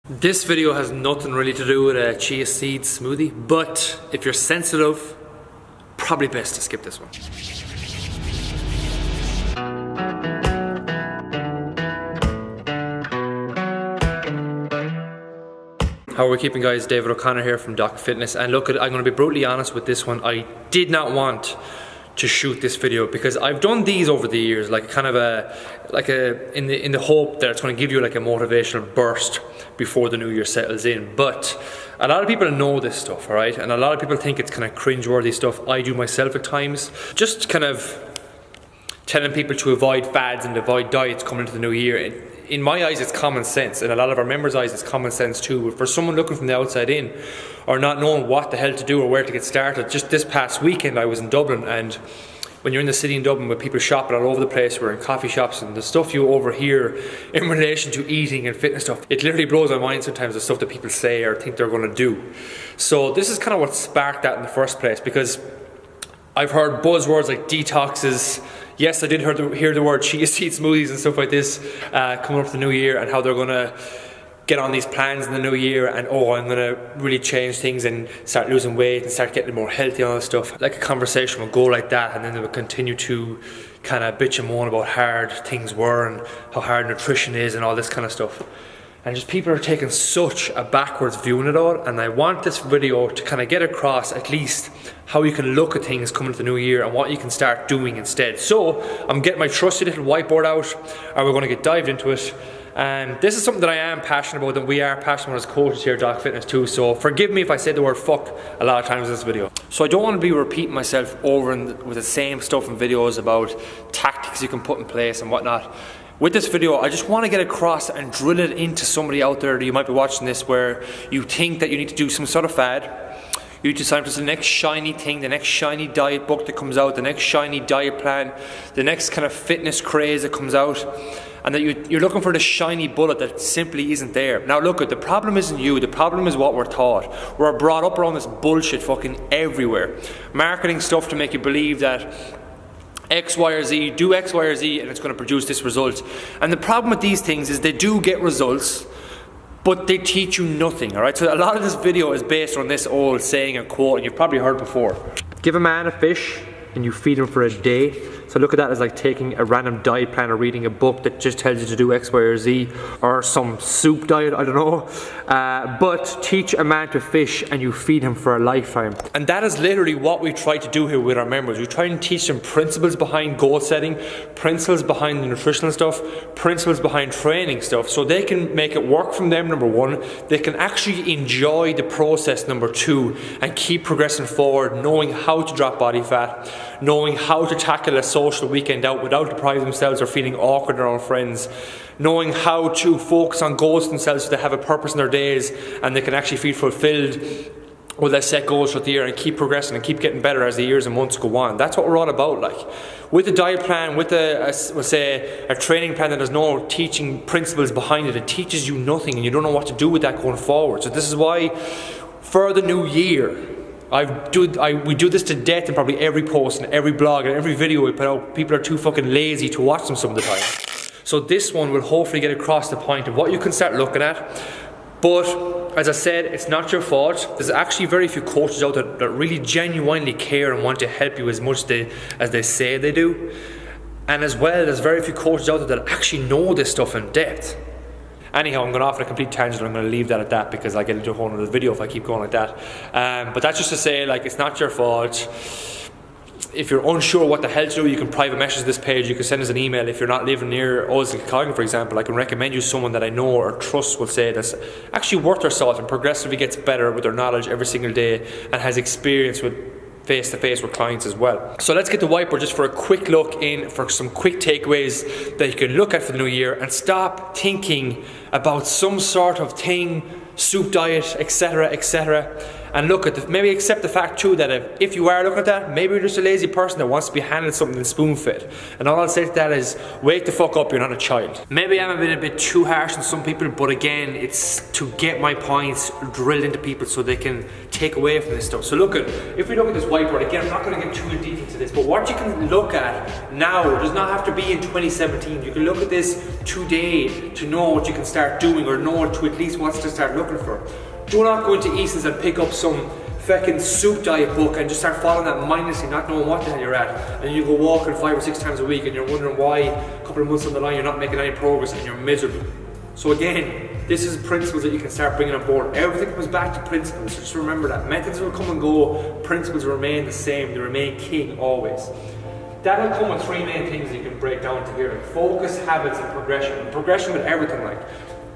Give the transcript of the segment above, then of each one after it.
This video has nothing really to do with a chia seed smoothie, but if you're sensitive, probably best to skip this one. How are we keeping, guys? David O'Connor here from Doc Fitness, and look, I'm going to be brutally honest with this one. I did not want to shoot this video because I've done these over the years, like kind of in the hope that it's going to give you like a motivational burst before the new year settles in. But a lot of people know this stuff, all right, and a lot of people think it's kind of cringeworthy stuff. I do myself at times, just kind of telling people to avoid fads and avoid diets coming into the new year. In my eyes, it's common sense, and a lot of our members' eyes, it's common sense too. But for someone looking from the outside in, or not knowing what the hell to do or where to get started, just this past weekend I was in Dublin, and when you're in the city in Dublin with people shopping all over the place, we're in coffee shops, and the stuff you overhear in relation to eating and fitness stuff, it literally blows my mind sometimes, the stuff that people say or think they're going to do. So this is kind of what sparked that in the first place, because I've heard buzzwords like detoxes. Yes, I did hear the word chia seed smoothies and stuff like this coming up to the new year, and how they're going to get on these plans in the new year, and I'm going to really change things and start losing weight and start getting more healthy and all this stuff. Like a conversation would go like that, and then they would continue to kind of bitch and moan about how hard things were and how hard nutrition is and all this kind of stuff. And just people are taking such a backwards view on it all, and I want this video to kind of get across at least how you can look at things coming to the new year and what you can start doing instead. So I'm getting my trusty little whiteboard out, and we're going to get dived into it. And this is something that I am passionate about, that we are passionate about as coaches here at Doc Fitness too. So forgive me if I say the word fuck a lot of times in this video. So I don't want to be repeating myself over with the same stuff in videos about tactics you can put in place and whatnot. With this video, I just want to get across and drill it into somebody out there that you might be watching this, where you think that you need to do some sort of fad. You need to sign up to the next shiny thing, the next shiny diet book that comes out, the next shiny diet plan, the next kind of fitness craze that comes out, and that you're looking for the shiny bullet that simply isn't there. Now look, the problem isn't you, the problem is what we're taught. We're brought up around this bullshit fucking everywhere. Marketing stuff to make you believe that X, Y, or Z, do X, Y, or Z, and it's going to produce this result. And the problem with these things is they do get results, but they teach you nothing, alright? So a lot of this video is based on this old saying and quote, and you've probably heard before. Give a man a fish and you feed him for a day. So look at that as like taking a random diet plan or reading a book that just tells you to do X, Y, or Z, or some soup diet, I don't know. But teach a man to fish and you feed him for a lifetime. And that is literally what we try to do here with our members. We try and teach them principles behind goal setting, principles behind the nutritional stuff, principles behind training stuff, so they can make it work from them, number one. They can actually enjoy the process, number two, and keep progressing forward, knowing how to drop body fat, knowing how to tackle a social weekend out without depriving themselves or feeling awkward around friends, knowing how to focus on goals themselves so they have a purpose in their days and they can actually feel fulfilled with their set goals throughout the year, and keep progressing and keep getting better as the years and months go on. That's what we're all about. Like with a diet plan, with a training plan that has no teaching principles behind it, it teaches you nothing and you don't know what to do with that going forward. So this is why for the new year, we do this to death in probably every post and every blog and every video we put out. People are too fucking lazy to watch them some of the time. So this one will hopefully get across the point of what you can start looking at. But as I said, it's not your fault. There's actually very few coaches out there that really genuinely care and want to help you as much as they say they do. And as well, there's very few coaches out there that actually know this stuff in depth. Anyhow, I'm going off on a complete tangent. I'm going to leave that at that because I get into a whole other video if I keep going like that. But that's just to say, like, it's not your fault. If you're unsure what the hell to do, you can private message this page. You can send us an email. If you're not living near us in Galway, for example, I can recommend you someone that I know or trust will say that's actually worth their salt and progressively gets better with their knowledge every single day and has experience with face-to-face with clients as well. So let's get the whiteboard just for a quick look in for some quick takeaways that you can look at for the new year, and stop thinking about some sort of thing, soup diet, etc., etc., And look at maybe accept the fact too that if you are looking at that, maybe you're just a lazy person that wants to be handed something in spoon fed. And all I'll say to that is, wake the fuck up, you're not a child. Maybe I'm a bit too harsh on some people, but again, it's to get my points drilled into people so they can take away from this stuff. So look at, if we look at this whiteboard, again, I'm not going to get too in detail to this, but what you can look at now does not have to be in 2017. You can look at this today to know what you can start doing, or know to at least what to start looking for. Do not go into Easton's and pick up some fucking soup diet book and just start following that mindlessly, not knowing what the hell you're at, and you go walking 5 or 6 times a week and you're wondering why a couple of months down the line you're not making any progress and you're miserable. So again, this is principles that you can start bringing on board. Everything comes back to principles, just remember that. Methods will come and go, principles remain the same, they remain king always. That'll come with 3 main things that you can break down together: focus, habits, and progression. And progression with everything, like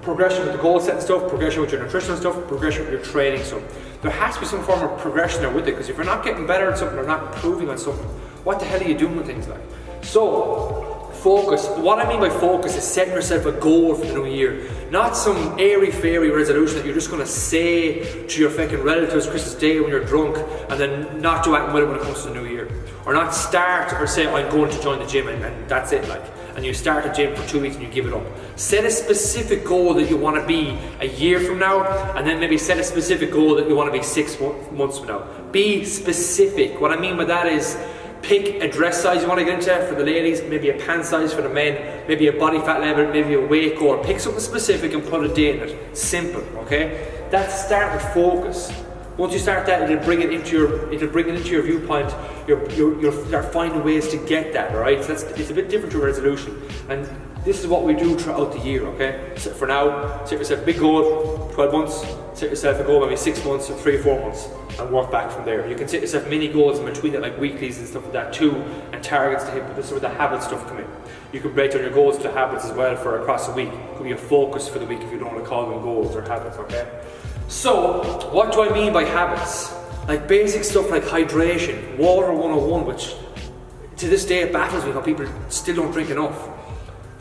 progression with the goal setting stuff, progression with your nutritional stuff, progression with your training stuff. There has to be some form of progression there with it, because if you're not getting better at something or not improving on something, what the hell are you doing with things like? So, focus. What I mean by focus is setting yourself a goal for the new year. Not some airy-fairy resolution that you're just going to say to your fucking relatives Christmas Day when you're drunk and then not do anything with it when it comes to the new year. Or not start or say, I'm going to join the gym and that's it, like. And you start a gym for 2 weeks and you give it up. Set a specific goal that you want to be a year from now, and then maybe set a specific goal that you want to be 6 months from now. Be specific. What I mean by that is, pick a dress size you want to get into for the ladies, maybe a pant size for the men, maybe a body fat level, maybe a weight goal. Pick something specific and put a date in it. Simple, okay? That's start with focus. Once you start that, it'll bring it into your viewpoint. You'll start finding ways to get that, alright? So it's a bit different to a resolution. And this is what we do throughout the year, okay? So for now, set yourself a big goal, 12 months, set yourself a goal maybe 6 months or 3 or 4 months, and work back from there. You can set yourself mini goals in between that, like weeklies and stuff like that too, and targets to hit, but this is where the habit stuff come in. You can break down your goals to habits as well for across the week. It could be a focus for the week if you don't want to call them goals or habits, okay? So, what do I mean by habits? Like basic stuff like hydration, water 101, which to this day it baffles me how people still don't drink enough.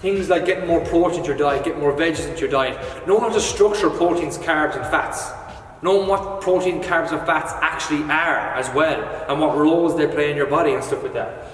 Things like getting more protein into your diet, getting more veggies into your diet, knowing how to structure proteins, carbs and fats, knowing what protein, carbs and fats actually are as well, and what roles they play in your body and stuff like that.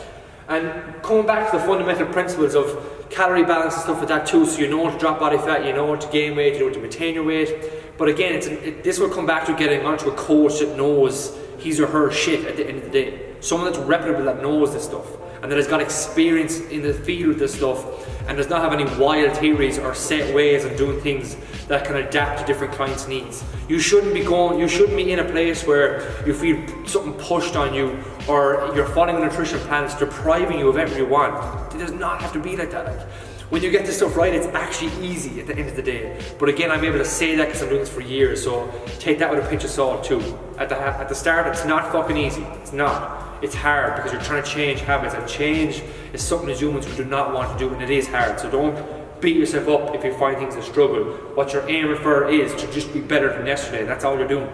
And coming back to the fundamental principles of calorie balance and stuff like that too, so you know how to drop body fat, you know how to gain weight, you know how to maintain your weight. But again, this will come back to getting onto a coach that knows his or her shit at the end of the day. Someone that's reputable, that knows this stuff, and that has got experience in the field with this stuff, and does not have any wild theories or set ways of doing things that can adapt to different clients' needs. You shouldn't be in a place where you feel something pushed on you, or you're following a nutrition plan that's depriving you of everything you want. It does not have to be like that. Like, when you get this stuff right, it's actually easy at the end of the day. But again, I'm able to say that because I'm doing this for years, so take that with a pinch of salt too. At the start, it's not fucking easy. It's not. It's hard because you're trying to change habits, and change is something as humans we do not want to do, and it is hard. So don't beat yourself up if you find things a struggle. What you're aiming for is to just be better than yesterday, and that's all you're doing.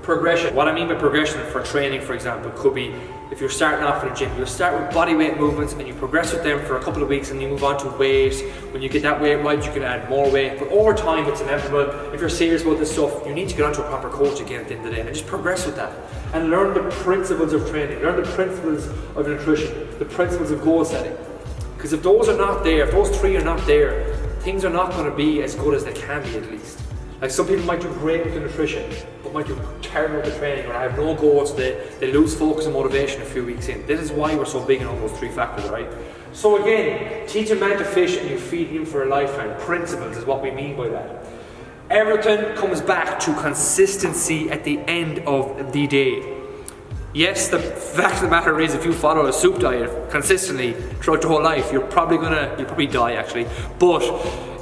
Progression. What I mean by progression for training, for example, could be if you're starting off in a gym, you'll start with body weight movements and you progress with them for a couple of weeks, and you move on to weight. When you get that weight right, you can add more weight, but over time it's inevitable. If you're serious about this stuff, you need to get onto a proper coach again at the end of the day, and just progress with that and learn the principles of training, learn the principles of nutrition, the principles of goal setting. Because if those are not there, if those 3 are not there, things are not going to be as good as they can be, at least. Like, some people might do great with the nutrition, but might do terrible with the training, or have no goals, they lose focus and motivation a few weeks in. This is why we're so big in all those 3 factors, right? So again, teach a man to fish and you feed him for a lifetime. Principles is what we mean by that. Everything comes back to consistency at the end of the day. Yes, the fact of the matter is, if you follow a soup diet consistently throughout your whole life, you'll probably die actually. But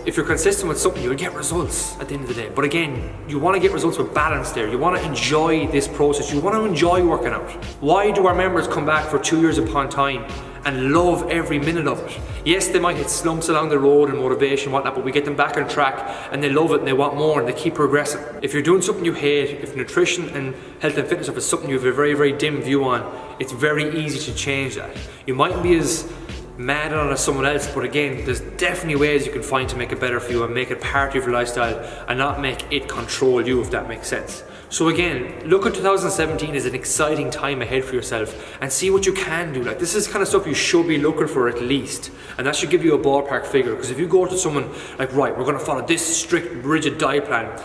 if you're consistent with something, you'll get results at the end of the day. But again, you want to get results with balance there. You want to enjoy this process. You want to enjoy working out. Why do our members come back for 2 years upon time and love every minute of it? Yes, they might hit slumps along the road and motivation and whatnot, but we get them back on track and they love it and they want more and they keep progressing. If you're doing something you hate, if nutrition and health and fitness is something you have a very, very dim view on, it's very easy to change that. You mightn't be as mad on it as someone else, but again, there's definitely ways you can find to make it better for you and make it part of your lifestyle and not make it control you, if that makes sense. So again, look at 2017 as an exciting time ahead for yourself and see what you can do. Like, this is kind of stuff you should be looking for at least, and that should give you a ballpark figure. Because if you go to someone like, right, we're going to follow this strict, rigid diet plan,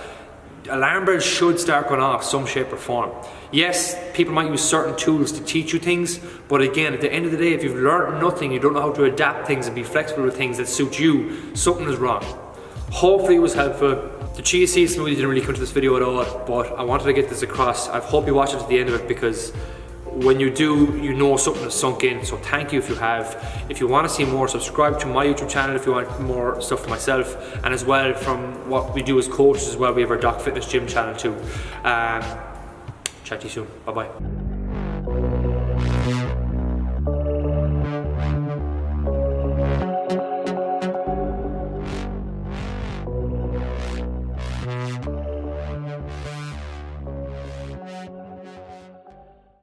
alarm bells should start going off some shape or form. Yes, people might use certain tools to teach you things, but again, at the end of the day, if you've learned nothing, you don't know how to adapt things and be flexible with things that suit you, something is wrong. Hopefully it was helpful. The chia seed smoothie didn't really come to this video at all, but I wanted to get this across. I hope you watch it to the end of it, because when you do, you know something has sunk in. So thank you if you have. If you want to see more, subscribe to my YouTube channel if you want more stuff for myself, and as well from what we do as coaches as well, we have our Doc Fitness Gym channel too. Chat to you soon. Bye bye.